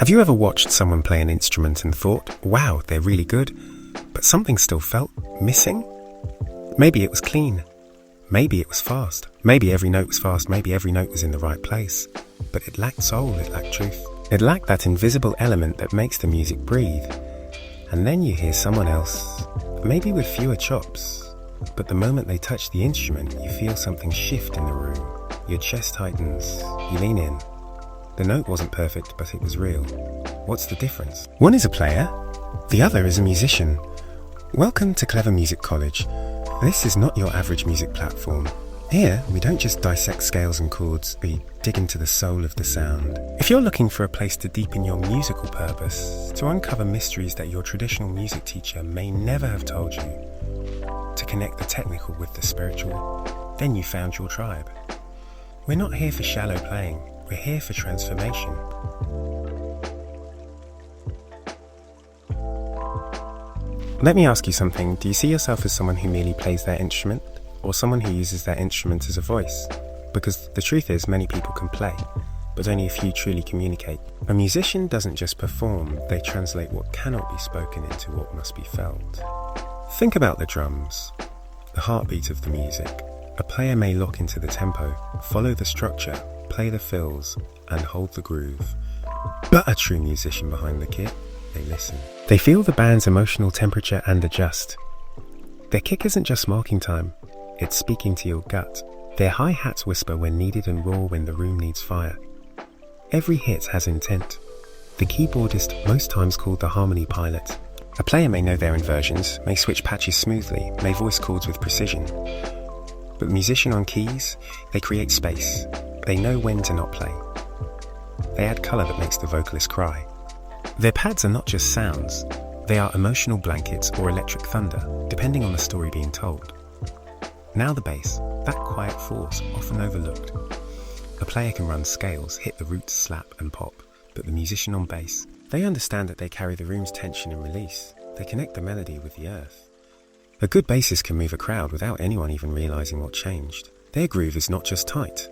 Have you ever watched someone play an instrument and thought, wow, they're really good, but something still felt missing? Maybe it was clean. Maybe it was fast. Maybe every note was fast. Maybe every note was in the right place. But it lacked soul, it lacked truth. It lacked that invisible element that makes the music breathe. And then you hear someone else, maybe with fewer chops, but the moment they touch the instrument, you feel something shift in the room. Your chest tightens, you lean in. The note wasn't perfect, but it was real. What's the difference? One is a player, the other is a musician. Welcome to Klever Music College. This is not your average music platform. Here, we don't just dissect scales and chords, we dig into the soul of the sound. If you're looking for a place to deepen your musical purpose, to uncover mysteries that your traditional music teacher may never have told you, to connect the technical with the spiritual, then you found your tribe. We're not here for shallow playing, we're here for transformation. Let me ask you something. Do you see yourself as someone who merely plays their instrument, or someone who uses their instrument as a voice? Because the truth is, many people can play, but only a few truly communicate. A musician doesn't just perform, they translate what cannot be spoken into what must be felt. Think about the drums, the heartbeat of the music. A player may lock into the tempo, follow the structure, play the fills, and hold the groove. But a true musician behind the kit, they listen. They feel the band's emotional temperature and adjust. Their kick isn't just marking time, it's speaking to your gut. Their hi-hats whisper when needed and roar when the room needs fire. Every hit has intent. The keyboardist, most times called the harmony pilot. A player may know their inversions, may switch patches smoothly, may voice chords with precision. But the musician on keys, they create space. They know when to not play. They add colour that makes the vocalist cry. Their pads are not just sounds, they are emotional blankets or electric thunder, depending on the story being told. Now the bass, that quiet force often overlooked. A player can run scales, hit the roots, slap and pop, but the musician on bass, they understand that they carry the room's tension and release. They connect the melody with the earth. A good bassist can move a crowd without anyone even realising what changed. Their groove is not just tight,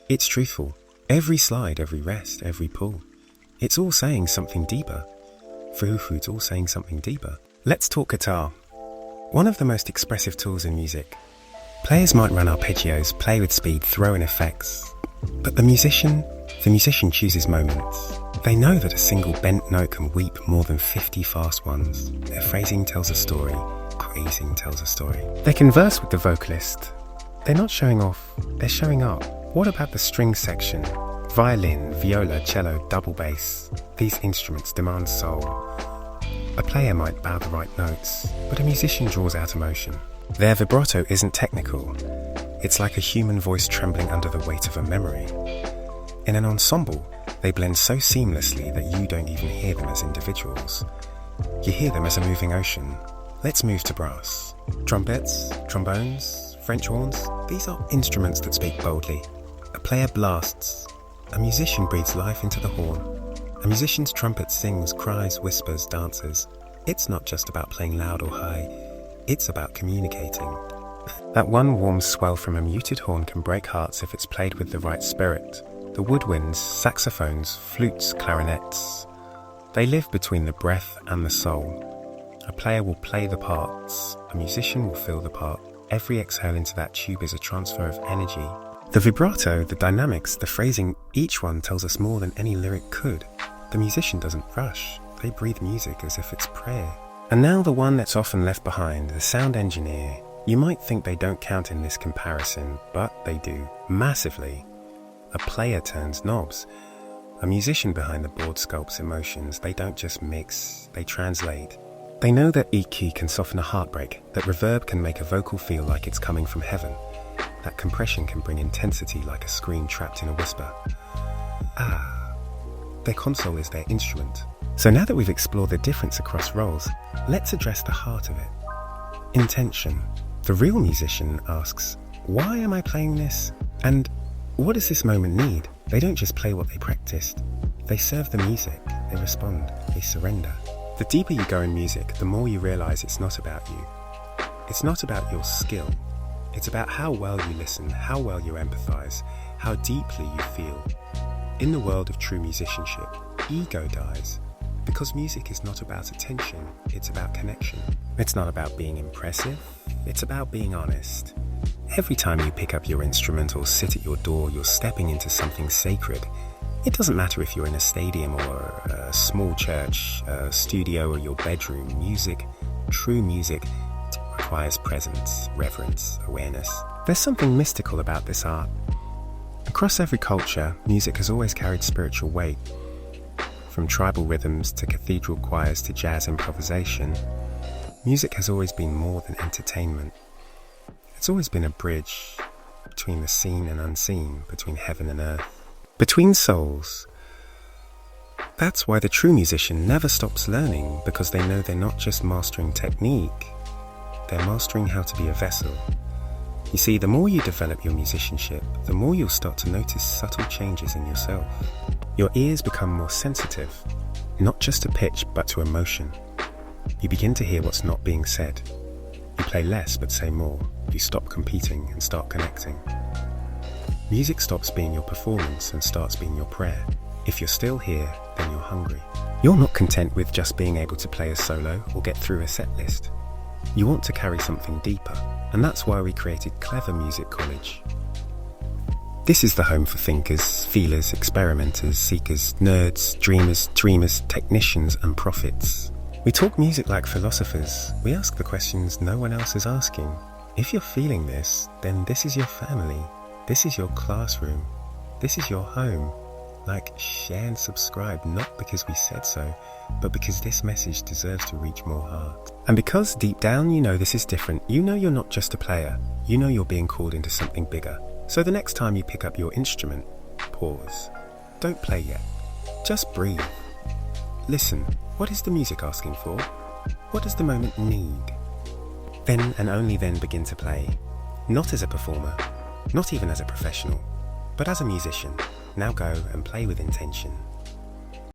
it's truthful. Every slide, every rest, every pull. It's all saying something deeper. It's all saying something deeper. Let's talk guitar. One of the most expressive tools in music. Players might run arpeggios, play with speed, throw in effects. But the musician chooses moments. They know that a single bent note can weep more than 50 fast ones. Their phrasing tells a story, praising tells a story. They converse with the vocalist. They're not showing off, they're showing up. What about the string section? Violin, viola, cello, double bass. These instruments demand soul. A player might bow the right notes, but a musician draws out emotion. Their vibrato isn't technical. It's like a human voice trembling under the weight of a memory. In an ensemble, they blend so seamlessly that you don't even hear them as individuals. You hear them as a moving ocean. Let's move to brass. Trumpets, trombones, French horns, these are instruments that speak boldly. A player blasts. A musician breathes life into the horn. A musician's trumpet sings, cries, whispers, dances. It's not just about playing loud or high, it's about communicating. That one warm swell from a muted horn can break hearts if it's played with the right spirit. The woodwinds, saxophones, flutes, clarinets, they live between the breath and the soul. A player will play the parts, a musician will feel the part. Every exhale into that tube is a transfer of energy. The vibrato, the dynamics, the phrasing, each one tells us more than any lyric could. The musician doesn't rush, they breathe music as if it's prayer. And now the one that's often left behind, the sound engineer. You might think they don't count in this comparison, but they do, massively. A player turns knobs. A musician behind the board sculpts emotions. They don't just mix, they translate. They know that EQ can soften a heartbreak, that reverb can make a vocal feel like it's coming from heaven. That compression can bring intensity like a scream trapped in a whisper. Their console is their instrument. So now that we've explored the difference across roles, let's address the heart of it. Intention. The real musician asks, why am I playing this? And what does this moment need? They don't just play what they practiced. They serve the music, they respond, they surrender. The deeper you go in music, the more you realize it's not about you. It's not about your skill. It's about how well you listen, how well you empathize, how deeply you feel. In the world of true musicianship, ego dies because music is not about attention, it's about connection. It's not about being impressive, it's about being honest. Every time you pick up your instrument or sit at your door, you're stepping into something sacred. It doesn't matter if you're in a stadium or a small church, a studio or your bedroom. Music, true music, requires presence, reverence, awareness. There's something mystical about this art. Across every culture, music has always carried spiritual weight. From tribal rhythms to cathedral choirs to jazz improvisation, music has always been more than entertainment. It's always been a bridge between the seen and unseen, between heaven and earth, between souls. That's why the true musician never stops learning, because they know they're not just mastering technique, they're mastering how to be a vessel. You see, the more you develop your musicianship, the more you'll start to notice subtle changes in yourself. Your ears become more sensitive, not just to pitch, but to emotion. You begin to hear what's not being said. You play less but say more. You stop competing and start connecting. Music stops being your performance and starts being your prayer. If you're still here, then you're hungry. You're not content with just being able to play a solo or get through a set list. You want to carry something deeper, and that's why we created Klever Music College. This is the home for thinkers, feelers, experimenters, seekers, nerds, dreamers, technicians and prophets. We talk music like philosophers. We ask the questions no one else is asking. If you're feeling this, then this is your family. This is your classroom. This is your home. Like, share and subscribe, not because we said so, but because this message deserves to reach more hearts. And because deep down you know this is different. You know you're not just a player. You know you're being called into something bigger. So the next time you pick up your instrument, pause. Don't play yet. Just breathe. Listen. What is the music asking for? What does the moment need? Then and only then begin to play. Not as a performer, not even as a professional, but as a musician. Now go and play with intention.